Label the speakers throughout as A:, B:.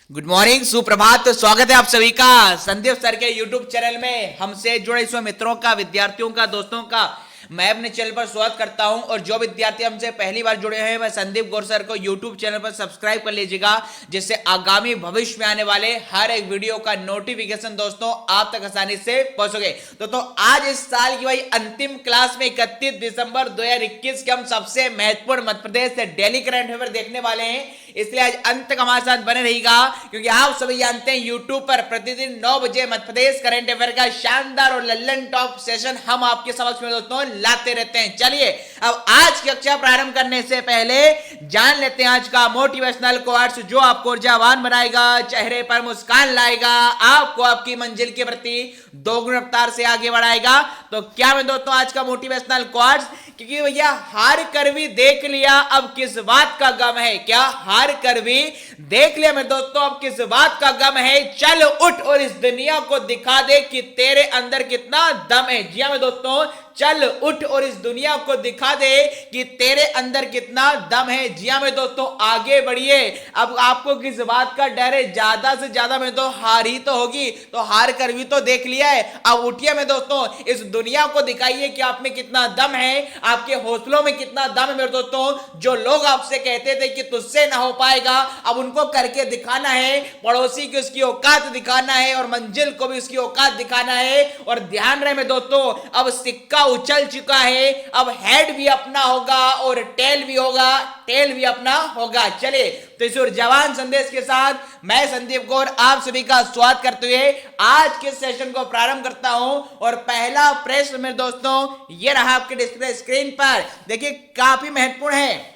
A: Good morning, सुप्रभात। तो स्वागत है आप सभी का संदीप सर के यूट्यूब चैनल में। हमसे जुड़े इसमें मित्रों का, विद्यार्थियों का, दोस्तों का मैं अपने चैनल पर स्वागत करता हूं। और जो विद्यार्थी हमसे पहली बार जुड़े हैं वह संदीप गौर सर को यूट्यूब चैनल पर सब्सक्राइब कर लीजिएगा, जिससे आगामी भविष्य में आने वाले हर एक वीडियो का नोटिफिकेशन दोस्तों आप तक आसानी से पहुंच सके। तो आज इस साल की भाई अंतिम क्लास में 31 दिसंबर 2021 के हम सबसे महत्वपूर्ण मध्य प्रदेश से डेली करंट अफेयर देखने वाले हैं, इसलिए आज अंत तक हमारे साथ बने रहिएगा, क्योंकि आप सभी जानते हैं यूट्यूब पर प्रतिदिन 9 बजे मध्य प्रदेश करंट अफेयर का शानदार और लल्लन टॉप सेशन हम आपके समक्ष में दोस्तों लाते रहते हैं। चलिए अब आज की कक्षा प्रारंभ करने से पहले जान लेते हैं आज का मोटिवेशनल कोट्स, जो आपको ऊर्जावान बनाएगा, चेहरे पर मुस्कान लाएगा, आपको आपकी मंजिल के प्रति दोगुनी रफ्तार से आगे बढ़ाएगा। तो क्या मैं दोस्तों आज का मोटिवेशनल कोट्स, क्योंकि भैया हार कर भी देख लिया अब किस बात का गम है। क्या हार कर भी देख लिया मैं दोस्तों अब किस बात का गम है। चल उठ और इस दुनिया को दिखा दे कि तेरे अंदर कितना दम है। जी हाँ मैं दोस्तों, चल उठ और इस दुनिया को दिखा दे कि तेरे अंदर कितना दम है। जी हाँ मैं दोस्तों, आगे बढ़िए। अब आपको किस बात का डर है? ज्यादा से ज्यादा में तो हार ही तो होगी, तो हार कर भी तो देख लिया है। अब उठिए मैं दोस्तों, इस दुनिया को दिखाइए कि आप में कितना दम है, आपके हौसलों में कितना दम है मेरे दोस्तों। जो लोग आपसे कहते थे कि तुझसे ना हो पाएगा, अब उनको करके दिखाना है। पड़ोसी की उसकी औकात दिखाना है और मंजिल को भी उसकी औकात दिखाना है। और ध्यान रहे मेरे दोस्तों, अब सिक्का उछल चुका है, अब हेड भी अपना होगा और टेल भी होगा, टेल भी अपना होगा। चलिए तो इस जवान संदेश के साथ मैं संदीप गौर आप सभी का स्वागत करते हुए आज के सेशन को प्रारंभ करता हूं। और पहला प्रश्न मेरे दोस्तों ये रहा आपके डिस्प्ले स्क्रीन पर। देखिए काफी महत्वपूर्ण है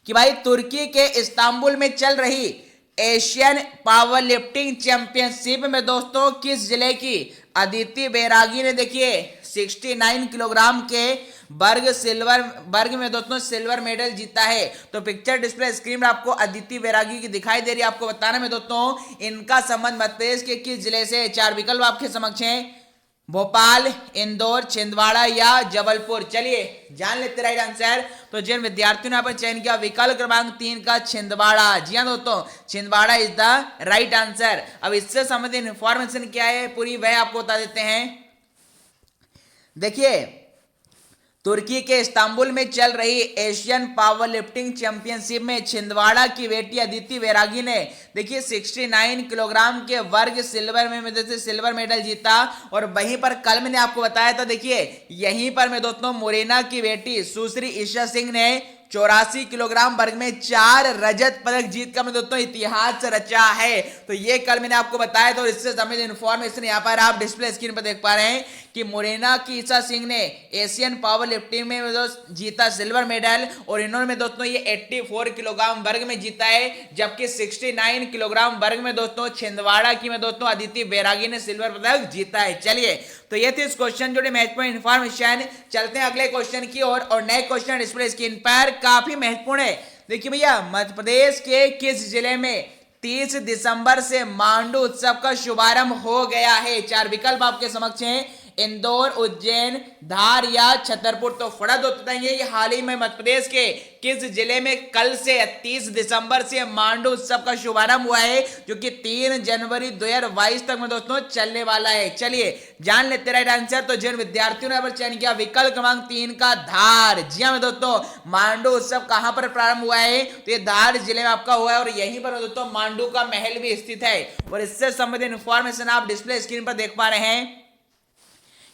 A: कि भाई तुर्की के इस्तांबुल में चल रही एशियन पावर लिफ्टिंग चैंपियनशिप में दोस्तों किस जिले की अदिति बैरागी ने देखिए 69 किलोग्राम के वर्ग में दोस्तों सिल्वर मेडल जीता है। तो पिक्चर डिस्प्ले स्क्रीन में आपको अदिति बैरागी की दिखाई दे रही है। आपको बताना में दोस्तों इनका संबंध मध्य प्रदेश के किस जिले से? 4 विकल्प आपके समक्ष हैं, भोपाल, इंदौर, छिंदवाड़ा या जबलपुर। चलिए जान लेते राइट आंसर। तो जिन विद्यार्थियों ने यहाँ पर चयन किया विकल्प क्रमांक 3 का छिंदवाड़ा। जी हाँ दोस्तों, Chhindwara is the right answer. अब इससे संबंधित इंफॉर्मेशन क्या है पूरी वह आपको बता देते हैं। देखिए तुर्की के इस्तांबुल में चल रही एशियन पावर लिफ्टिंग चैंपियनशिप में छिंदवाड़ा की बेटी अदिति बैरागी ने देखिए 69 किलोग्राम के वर्ग सिल्वर मेडल जीता। और वहीं पर कल मैंने आपको बताया था, देखिए यहीं पर मैं दोस्तों मुरैना की बेटी सुश्री ईशा सिंह ने 84 किलोग्राम वर्ग में 4 रजत पदक जीत का मैं दोस्तों इतिहास रचा है। तो ये कल मैंने आपको बताया था। और इससे संबंधित इंफॉर्मेशन यहाँ पर आप डिस्प्ले स्क्रीन पर देख पा रहे हैं कि मुरैना की ईशा सिंह ने एशियन पावर लिफ्टिंग में दोस्तों जीता सिल्वर मेडल। और इन्होंने में दोस्तों ये 84 किलोग्राम वर्ग में जीता है, जबकि 69 किलोग्राम वर्ग में दोस्तों छिंदवाड़ा की में दोस्तों अदिति बैरागी ने सिल्वर पदक जीता है। चलिए तो ये थी इस क्वेश्चन जोड़े महत्वपूर्ण इंफॉर्मेशन। चलते हैं अगले क्वेश्चन की ओर। और नए क्वेश्चन डिस्प्ले स्क्रीन पर काफी महत्वपूर्ण है। देखिए भैया मध्य प्रदेश के किस जिले में 30 दिसंबर से मांडू उत्सव का शुभारंभ हो गया है? 4 विकल्प आपके समक्ष हैं, इंदौर, उज्जैन, धार या छतरपुर। तो फटाफट बताएंगे ये हाल ही में मध्य प्रदेश के किस जिले में कल से 30 दिसंबर से मांडू उत्सव का शुभारंभ हुआ है, जो कि 3 जनवरी 2022 तक में दोस्तों चलने वाला है। चलिए जान लेते राइट आंसर। तो जिन विद्यार्थियों ने चयन किया विकल्प क्रमांक 3 का धार। जी हाँ दोस्तों, मांडू उत्सव कहां पर प्रारंभ हुआ है? तो ये धार जिले में आपका हुआ है। और यहीं पर दोस्तों मांडू का महल भी स्थित है। और इससे संबंधित इंफॉर्मेशन आप डिस्प्ले स्क्रीन पर देख पा रहे हैं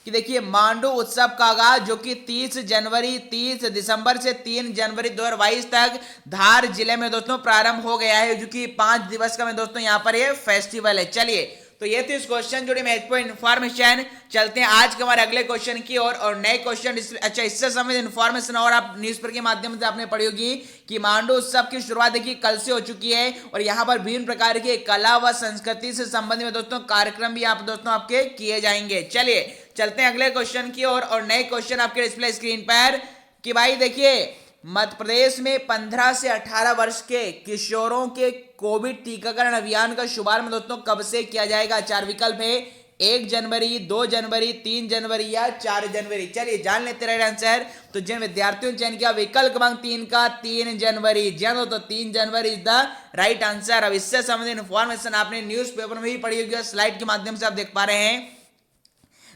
A: कि देखिए मांडू उत्सव का आगाज जो कि 30 दिसंबर से 3 जनवरी 2022 तक धार जिले में दोस्तों प्रारंभ हो गया है, जो कि 5 दिवस का में दोस्तों यहाँ पर ये फेस्टिवल है। चलिए तो ये थी इस क्वेश्चन जुड़ी महत्वपूर्ण इंफॉर्मेशन। चलते हैं आज के हमारे अगले क्वेश्चन की ओर। और नए क्वेश्चन अच्छा इससे संबंधित इंफॉर्मेशन और आप न्यूज़पेपर के माध्यम से आपने पढ़ी होगी कि मांडू उत्सव की शुरुआत देखिए कल से हो चुकी है। और यहाँ पर विभिन्न प्रकार के कला व संस्कृति से संबंधित में दोस्तों कार्यक्रम भी आप दोस्तों आपके किए जाएंगे। चलिए चलते हैं अगले क्वेश्चन की ओर। और नए क्वेश्चन आपके डिस्प्ले स्क्रीन पर कि भाई देखिए मध्य प्रदेश में 15 से 18 वर्ष के किशोरों के कोविड टीकाकरण अभियान का शुभारंभ दोस्तों कब से किया जाएगा? 4 विकल्प है, 1 जनवरी, 2 जनवरी, 3 जनवरी या 4 जनवरी? चलिए जान लेते राइट आंसर। तो जिन विद्यार्थियों ने चयन किया विकल्प क्रमांक 3 का 3 जनवरी, जी हाँ, तो 3 जनवरी इज द राइट आंसर। अब इससे संबंधित इन्फॉर्मेशन आपने न्यूज़पेपर में भी पढ़ी होगी, स्लाइड के माध्यम से आप देख पा रहे हैं।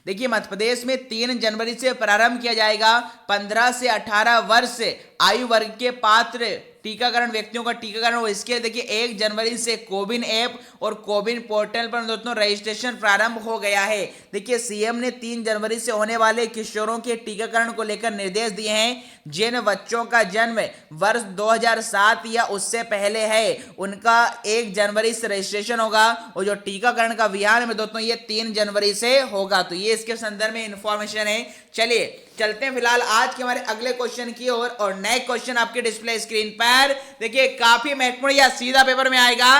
A: देखिए मध्य प्रदेश में 3 जनवरी से प्रारंभ किया जाएगा 15 से 18 वर्ष आयु वर्ग के पात्र टीकाकरण व्यक्तियों का टीकाकरण। और इसके देखिए 1 जनवरी से कोविन ऐप और कोविन पोर्टल पर दोस्तों रजिस्ट्रेशन प्रारंभ हो गया है। देखिए सीएम ने 3 जनवरी से होने वाले किशोरों के टीकाकरण को लेकर निर्देश दिए हैं। जिन बच्चों का जन्म वर्ष 2007 या उससे पहले है उनका 1 जनवरी से रजिस्ट्रेशन होगा, और जो टीकाकरण का अभियान में दोस्तों ये 3 जनवरी से होगा। तो ये इसके संदर्भ में इंफॉर्मेशन है। चलिए चलते हैं फिलहाल आज के हमारे अगले क्वेश्चन की ओर, और नए क्वेश्चन आपके डिस्प्ले स्क्रीन पर देखिए काफी महत्वपूर्ण या सीधा पेपर में आएगा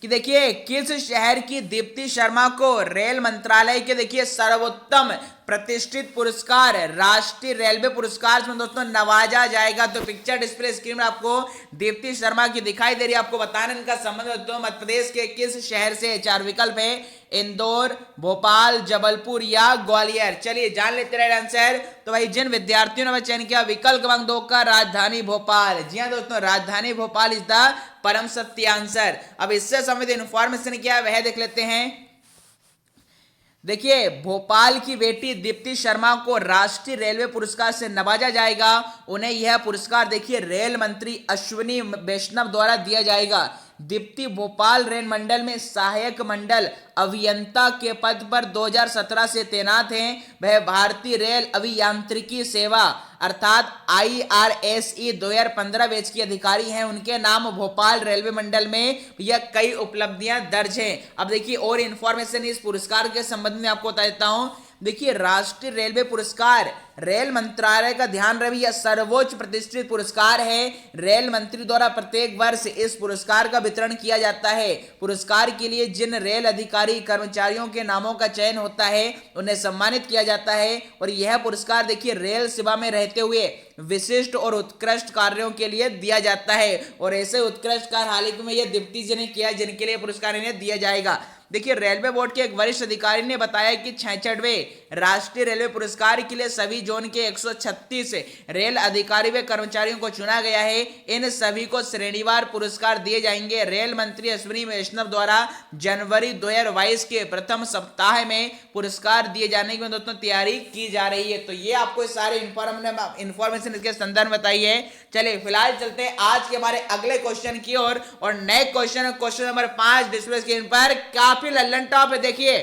A: कि देखिए किस शहर की दीप्ति शर्मा को रेल मंत्रालय के देखिए सर्वोत्तम प्रतिष्ठित पुरस्कार राष्ट्रीय रेलवे पुरस्कार में दोस्तों नवाजा जाएगा। तो पिक्चर डिस्प्ले स्क्रीन में आपको दीप्ति शर्मा की दिखाई दे रही है। आपको बताना इनका संबंध दोस्तों मध्य प्रदेश के किस शहर से? 4 विकल्प है, इंदौर, भोपाल, जबलपुर या ग्वालियर। चलिए जान लेते हैं आंसर। तो भाई जिन विद्यार्थियों ने चयन किया विकल्प क्रमांक 2 का राजधानी भोपाल, जी हाँ दोस्तों, राजधानी भोपाल इज द परम सत्य आंसर। अब इससे संबंधित इंफॉर्मेशन क्या है वह देख लेते हैं। देखिए भोपाल की बेटी दीप्ति शर्मा को राष्ट्रीय रेलवे पुरस्कार से नवाजा जाएगा। उन्हें यह पुरस्कार देखिए रेल मंत्री अश्विनी वैष्णव द्वारा दिया जाएगा। दीप्ति भोपाल रेल मंडल में सहायक मंडल अभियंता के पद पर 2017 से तैनात हैं। वह भारतीय रेल अभियांत्रिकी सेवा अर्थात IRSE 2015 बैच की अधिकारी हैं। उनके नाम भोपाल रेलवे मंडल में यह कई उपलब्धियां दर्ज हैं। अब देखिए और इंफॉर्मेशन इस पुरस्कार के संबंध में आपको बता देता हूं। देखिए राष्ट्रीय रेलवे पुरस्कार रेल मंत्रालय का ध्यान रहे यह सर्वोच्च प्रतिष्ठित पुरस्कार है। रेल मंत्री द्वारा प्रत्येक वर्ष इस पुरस्कार का वितरण किया जाता है। पुरस्कार के लिए जिन रेल अधिकारी कर्मचारियों के नामों का चयन होता है उन्हें सम्मानित किया जाता है। और यह पुरस्कार देखिए रेल सेवा में रहते हुए विशिष्ट और उत्कृष्ट कार्यों के लिए दिया जाता है। और ऐसे उत्कृष्ट कार्य हाल ही में यह दीप्ति जी ने किया जिनके लिए पुरस्कार इन्हें दिया जाएगा। देखिए रेलवे बोर्ड के एक वरिष्ठ अधिकारी ने बताया कि 66वें राष्ट्रीय रेलवे पुरस्कार के लिए सभी जोन के 136 रेल अधिकारी व कर्मचारियों को चुना गया है। इन सभी को श्रेणीवार पुरस्कार दिए जाएंगे। रेल मंत्री अश्विनी वैष्णव द्वारा जनवरी 2022 के प्रथम सप्ताह में पुरस्कार दिए जाने की दोस्तों तैयारी की जा रही है। तो ये आपको सारे इंफॉर्मेशन इसके संदर्भ में बताई है। चलिए फिलहाल चलते हैं आज के हमारे अगले क्वेश्चन की ओर, और नए क्वेश्चन नंबर 5 डिस्प्ले स्क्रीन पर काफी लल्लन टॉप है। देखिए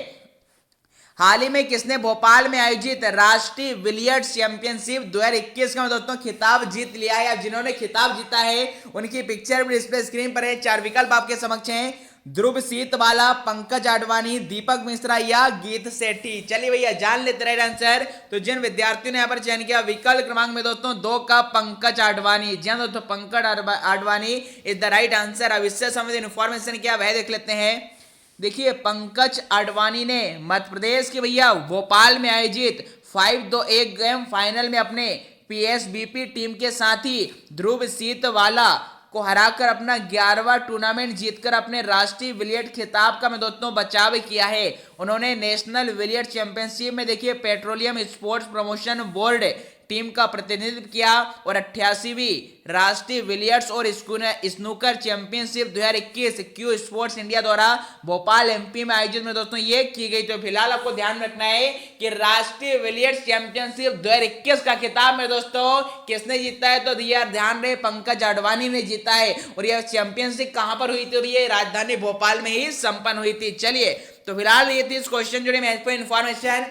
A: हाल ही में किसने भोपाल में आयोजित राष्ट्रीय बिलियर्ड्स चैंपियनशिप 2021 का दोस्तों खिताब जीत लिया है। अब जिन्होंने खिताब जीता है उनकी पिक्चर डिस्प्ले स्क्रीन पर है। 4 विकल्प आपके समक्ष हैं, ध्रुव सीतवाला, पंकज आडवाणी, दीपक मिश्रा या गीत सेठी। चलिए भैया जान लेते राइट आंसर। तो जिन विद्यार्थियों ने यहाँ पर चयन किया विकल्प क्रमांक में दोस्तों 2 का पंकज आडवाणी, जी हाँ दोस्तों, Pankaj Advani is the right answer. अब इससे संबंधित इंफॉर्मेशन क्या वह देख लेते हैं। देखिए पंकज आडवाणी ने मध्य प्रदेश के भैया भोपाल में आयोजित 5-2-1 गेम फाइनल में अपने PSBP टीम के साथी ध्रुव सीतवाला को हराकर अपना 11वां टूर्नामेंट जीतकर अपने राष्ट्रीय बिलियर्ड खिताब का में दोस्तों बचाव किया है। उन्होंने नेशनल बिलियर्ड चैंपियनशिप में देखिए petroleum sports promotion board team का प्रतिनिधित्व किया और 88वीं राष्ट्रीय बिलियर्ड्स और snooker championship 2021 Q sports India द्वारा भोपाल MP में आयोजित में दोस्तों ये की गई। तो फिलहाल आपको ध्यान रखना है कि राष्ट्रीय बिलियर्ड्स चैंपियनशिप 2021 का खिताब में दोस्तों किसने जीता है? तो यार ध्यान रहे पंकज आडवाणी ने जीता है। और यह चैंपियनशिप कहां पर हुई थी? ये राजधानी भोपाल में ही संपन्न हुई थी। चलिए तो फिलहाल ये थी इस क्वेश्चन जुड़े महत्वपूर्ण इंफॉर्मेशन।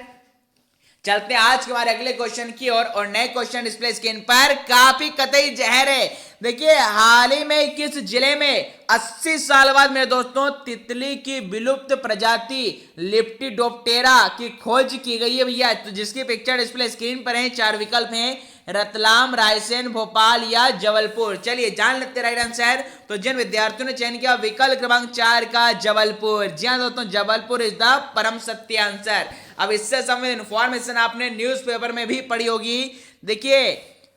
A: चलते हैं आज के हमारे अगले क्वेश्चन की ओर, और नए क्वेश्चन डिस्प्ले स्क्रीन पर काफी कतई जहर है। देखिए हाल ही में किस जिले में 80 साल बाद मेरे दोस्तों तितली की विलुप्त प्रजाति लिप्टिडोप्टेरा की खोज की गई है भैया। तो जिसकी पिक्चर डिस्प्ले स्क्रीन पर है। 4 विकल्प हैं, रतलाम, रायसेन, भोपाल या जबलपुर। चलिए जान लेते राइट आंसर। तो जिन विद्यार्थियों ने चयन किया विकल्प क्रमांक 4 का जबलपुर, जी हाँ दोस्तों, जबलपुर इज द परम सत्य आंसर। अब इससे संबंधित इंफॉर्मेशन आपने न्यूज़पेपर में भी पढ़ी होगी। देखिए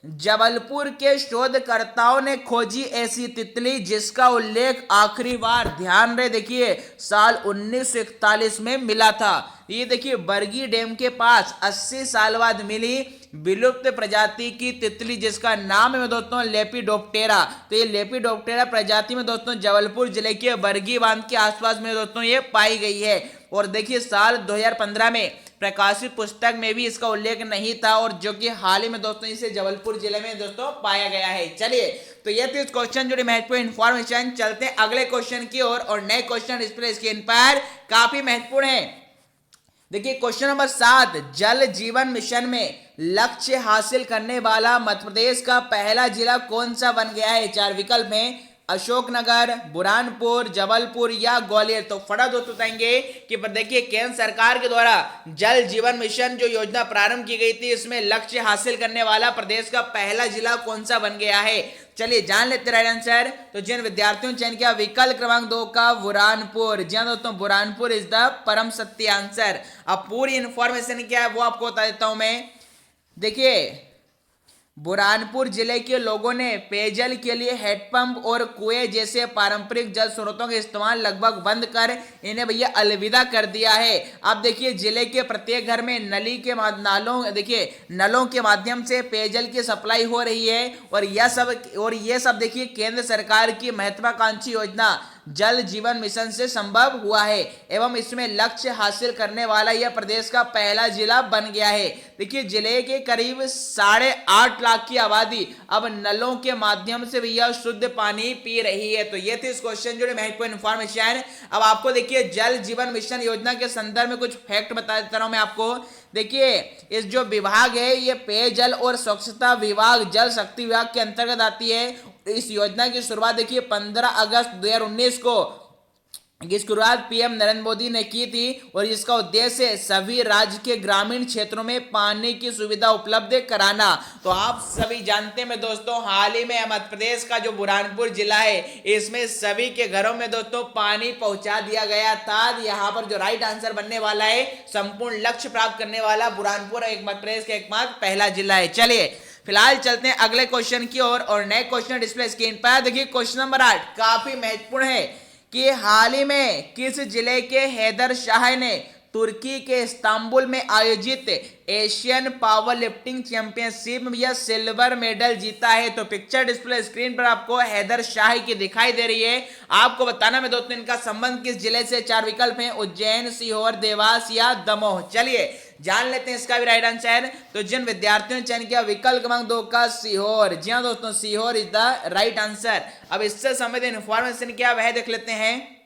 A: जबलपुर के शोधकर्ताओं ने खोजी ऐसी तितली जिसका उल्लेख आखिरी बार, ध्यान रहे देखिए, साल 1941 में मिला था। ये देखिए बरगी डैम के पास 80 साल बाद मिली विलुप्त प्रजाति की तितली जिसका नाम है दोस्तों लेपिडोप्टेरा। तो ये लेपिडोप्टेरा प्रजाति में दोस्तों जबलपुर जिले के बरगी बांध के आसपास में दोस्तों ये पाई गई है। और देखिए साल 2015 में प्रकाशित पुस्तक में भी इसका उल्लेख नहीं था, और जो कि हाल ही में दोस्तों इसे जबलपुर जिले में दोस्तों पाया गया है। चलिए तो ये थे क्वेश्चन जुड़े महत्वपूर्ण इंफॉर्मेशन। चलते हैं अगले क्वेश्चन की ओर, और नए क्वेश्चन डिस्प्ले स्क्रीन पर काफी महत्वपूर्ण है। देखिए क्वेश्चन नंबर 7, जल जीवन मिशन में लक्ष्य हासिल करने वाला मध्य प्रदेश का पहला जिला कौन सा बन गया है? 4 विकल्प में अशोकनगर, बुरहानपुर, जबलपुर या ग्वालियर। तो फटाफट दोस्तों बताएंगे कि देखिए केंद्र सरकार के द्वारा जल जीवन मिशन जो योजना प्रारंभ की गई थी, इसमें लक्ष्य हासिल करने वाला प्रदेश का पहला जिला कौन सा बन गया है? चलिए जान लेते राइट आंसर। तो जिन विद्यार्थियों ने चयन किया विकल्प क्रमांक 2 का बुरहानपुर, जी हाँ दोस्तों बुरहानपुर इज द परम सत्य आंसर। अब पूरी इंफॉर्मेशन क्या है वो आपको बता देता हूं मैं। देखिए बुरहानपुर जिले के लोगों ने पेयजल के लिए हैंडपंप और कुएं जैसे पारंपरिक जल स्रोतों का इस्तेमाल लगभग बंद कर इन्हें भैया अलविदा कर दिया है। अब देखिए जिले के प्रत्येक घर में नलों के माध्यम से पेयजल की सप्लाई हो रही है, और ये सब देखिए केंद्र सरकार की महत्वाकांक्षी योजना जल जीवन मिशन से संभव हुआ है, एवं इसमें लक्ष्य हासिल करने वाला यह प्रदेश का पहला जिला बन गया है। देखिए जिले के करीब 8.5 लाख की आबादी अब नलों के माध्यम से भैया शुद्ध पानी पी रही है। तो ये थी इस क्वेश्चन जो महत्वपूर्ण इंफॉर्मेशन। अब आपको देखिए जल जीवन मिशन योजना के संदर्भ में कुछ फैक्ट बता देता हूं मैं आपको। देखिए इस जो विभाग है ये पेयजल और स्वच्छता विभाग, जल शक्ति विभाग के अंतर्गत आती है। इस योजना की शुरुआत देखिए 15 अगस्त 2019 को इसकी शुरुआत पीएम नरेंद्र मोदी ने की थी, और इसका उद्देश्य सभी राज्य के ग्रामीण क्षेत्रों में पानी की सुविधा उपलब्ध कराना। तो आप सभी जानते हैं दोस्तों हाल ही में मध्य प्रदेश का जो बुरहानपुर जिला है इसमें सभी के घरों में दोस्तों पानी पहुंचा दिया गया था। यहाँ पर जो राइट आंसर बनने वाला है संपूर्ण लक्ष्य प्राप्त करने वाला बुरहानपुर एक मध्य प्रदेश का एकमात्र पहला जिला है। चलिए फिलहाल चलते हैं अगले क्वेश्चन की ओर, और नए क्वेश्चन डिस्प्ले स्क्रीन पर देखिए क्वेश्चन नंबर 8 काफी महत्वपूर्ण है कि हाल ही में किस जिले के हैदर शाह ने तुर्की के इस्तांबुल में आयोजित एशियन पावर लिफ्टिंग चैंपियनशिप में यह सिल्वर मेडल जीता है? तो पिक्चर डिस्प्ले स्क्रीन पर आपको हैदर शाह की दिखाई दे रही है। आपको बताना मैं दोस्तों इनका संबंध किस जिले से? 4 विकल्प हैं उज्जैन, सीहोर, देवास या दमोह। चलिए जान लेते हैं इसका भी राइट आंसर। तो जिन विद्यार्थियों ने चयन किया विकल्प क्रमांक 2 का सीहोर, जी हाँ दोस्तों Sehore is the right answer. अब इससे संबंधित इंफॉर्मेशन क्या वह देख लेते हैं।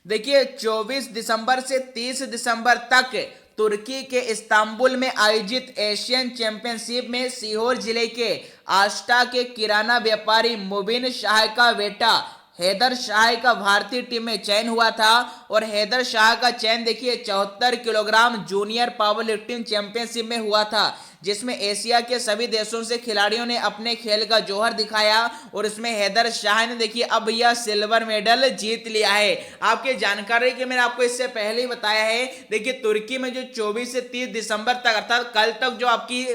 A: देखिए 24 दिसंबर से 30 दिसंबर तक तुर्की के इस्तांबुल में आयोजित एशियन चैंपियनशिप में सीहोर जिले के आष्टा के किराना व्यापारी मुबीन शाह का बेटा हैदर शाह का भारतीय टीम में चयन हुआ था, और हैदर शाह का चयन देखिए 74 kilogram junior power lifting championship में हुआ था, जिसमें एशिया के सभी देशों से खिलाड़ियों ने अपने खेल का जौहर दिखाया, और इसमें हैदर शाह ने देखिए अब यह सिल्वर मेडल जीत लिया है। आपके जानकारी के मैंने आपको इससे पहले ही बताया है। देखिए तुर्की में जो 24 से 30 दिसंबर तक अर्थात कल तक जो आपकी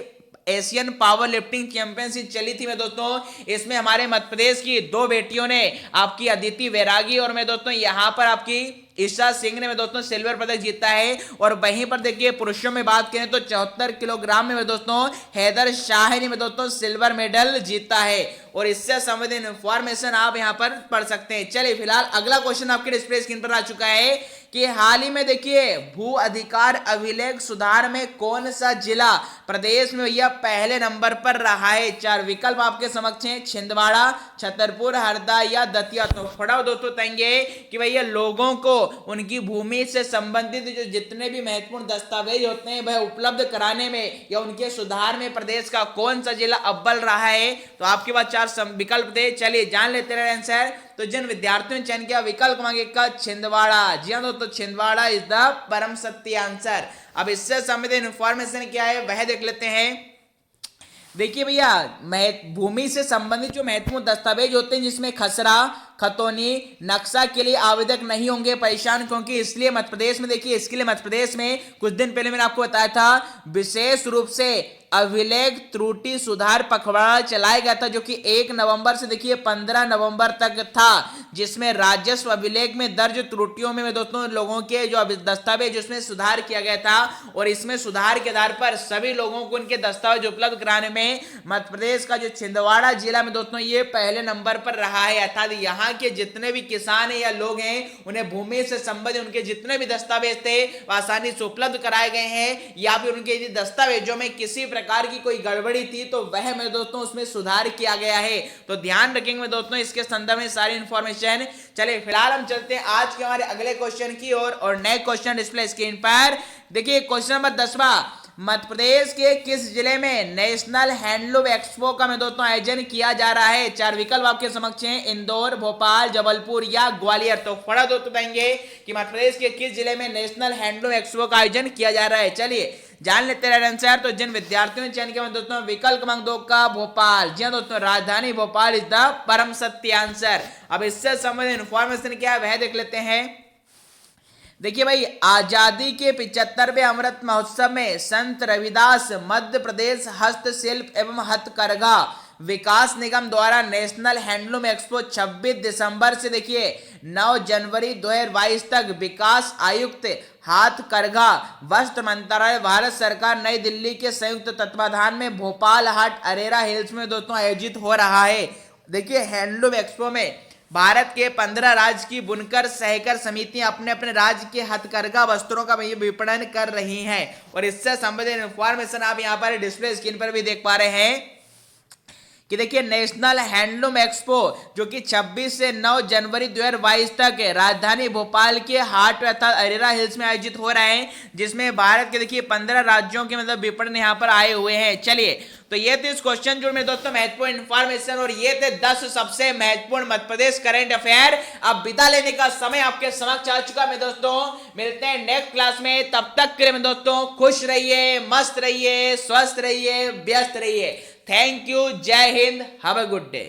A: एशियन पावर लिफ्टिंग चैंपियनशिप चली थी मैं दोस्तों, इसमें हमारे मध्य प्रदेश की 2 बेटियों ने आपकी अदिति वैरागी और मैं दोस्तों यहाँ पर आपकी ईशा सिंह ने मैं दोस्तों सिल्वर पदक जीता है। और वहीं पर देखिए पुरुषों में बात करें तो 74 किलोग्राम में मैं दोस्तों हैदर शाह ने मैं दोस्तों सिल्वर मेडल जीता है, और इससे संबंधित इंफॉर्मेशन आप यहां पर पढ़ सकते हैं। चलिए फिलहाल अगला क्वेश्चन आपके डिस्प्ले स्क्रीन पर आ चुका है कि हाल ही में देखिए भू अधिकार अभिलेख सुधार में कौन सा जिला प्रदेश में भैया पहले नंबर पर रहा है? 4 विकल्प आपके समक्ष हैं छिंदवाड़ा, छतरपुर, हरदा या दतिया। तो फटाफट दोस्तों बताएंगे कि भैया लोगों को उनकी भूमि से संबंधित जो जितने भी महत्वपूर्ण दस्तावेज होते हैं वह उपलब्ध कराने में या उनके सुधार में प्रदेश का कौन सा जिला अव्वल रहा है? तो आपके पास 4 विकल्प थे, चलिए जान लेते हैं आंसर। तो जिन विद्यार्थियों ने चयन किया विकल्प मांगे का छिंदवाड़ा, जी हाँ दोस्तों छिंदवाड़ा इज द परम सत्य आंसर। अब इससे संबंधित इंफॉर्मेशन क्या है वह देख लेते हैं। देखिए भैया भूमि से संबंधित जो महत्वपूर्ण दस्तावेज होते हैं जिसमें खसरा, खतौनी नक्शा के लिए आवेदक नहीं होंगे परेशान, क्योंकि इसलिए मध्य प्रदेश में देखिए, इसके लिए मध्य प्रदेश में कुछ दिन पहले मैंने आपको बताया था विशेष रूप से अभिलेख त्रुटि सुधार पखवाड़ा चलाया गया था, जो कि 1 नवंबर से देखिए 15 नवंबर तक था, जिसमें राजस्व अभिलेख में दर्ज त्रुटियों में दोस्तों लोगों के जो दस्तावेज उसमें सुधार किया गया था, और इसमें सुधार के आधार पर सभी लोगों को उनके दस्तावेज उपलब्ध कराने में मध्य प्रदेश का जो छिंदवाड़ा जिला में दोस्तों ये पहले नंबर पर रहा है। अर्थात यहाँ के जितने भी किसान है या लोग हैं, उन्हें भूमि से संबंधित उनके जितने भी दस्तावेज थे आसानी से उपलब्ध कराए गए हैं, या फिर उनके दस्तावेजों में किसी प्रकार की कोई गड़बड़ी थी तो वह में दोस्तों उसमें सुधार किया गया है। तो ध्यान रखेंगे दोस्तों इसके संदर्भ में सारी इंफॉर्मेशन। चलिए फिलहाल हम चलते हैं आज के हमारे अगले क्वेश्चन की ओर, और नए क्वेश्चन डिस्प्ले स्क्रीन पर देखिए। क्वेश्चन नंबर 10वां, मध्य प्रदेश के किस जिले में नेशनल हैंडलूम एक्सपो का में दोस्तों आयोजन किया जा रहा है? 4 विकल्प आपके समक्ष हैं, इंदौर, भोपाल, जबलपुर या ग्वालियर। तो फटा दोस्तों बताएंगे कि मध्य प्रदेश के किस जिले में नेशनल हैंडलूम एक्सपो का आयोजन किया जा रहा है। चलिए जान लेते हैं आंसर। तो जिन विद्यार्थियों ने चयन किया दोस्तों विकल्प क्रमांक 2 का भोपाल, जी दोस्तों राजधानी भोपाल इज द परम सत्य आंसर। अब इससे संबंधित इंफॉर्मेशन क्या है वह देख लेते हैं। देखिए भाई, आजादी के 75वें अमृत महोत्सव में संत रविदास मध्य प्रदेश हस्तशिल्प एवं हथकरघा विकास निगम द्वारा नेशनल हैंडलूम एक्सपो 26 दिसंबर से देखिए 9 जनवरी 2022 तक विकास आयुक्त हाथकरघा वस्त्र मंत्रालय भारत सरकार नई दिल्ली के संयुक्त तत्वाधान में भोपाल हाट अरेरा हिल्स में दोस्तों आयोजित हो रहा है। देखिए हैंडलूम एक्सपो में भारत के 15 राज्य की बुनकर सहकार समितियां अपने अपने राज्य के हथकरघा वस्त्रों का विपणन कर रही हैं, और इससे संबंधित इंफॉर्मेशन आप यहां पर डिस्प्ले स्क्रीन पर भी देख पा रहे हैं कि देखिए नेशनल हैंडलूम एक्सपो जो कि 26 से 9 जनवरी 2022 तक राजधानी भोपाल के हाट अर्थात अरेरा हिल्स में आयोजित हो रहे हैं, जिसमें भारत के देखिए 15 राज्यों के मतलब विपणन यहां पर आए हुए हैं। चलिए तो ये थे इस क्वेश्चन जो में दोस्तों महत्वपूर्ण इंफॉर्मेशन, और ये थे 10 सबसे महत्वपूर्ण मध्य प्रदेश करंट अफेयर। अब विदा लेने का समय आपके समक्ष आ चुका है दोस्तों। मिलते हैं नेक्स्ट क्लास में, तब तक के लिए दोस्तों खुश रहिए, मस्त रहिए, स्वस्थ रहिए, व्यस्त रहिए। थैंक यू, जय Hind, have a good day.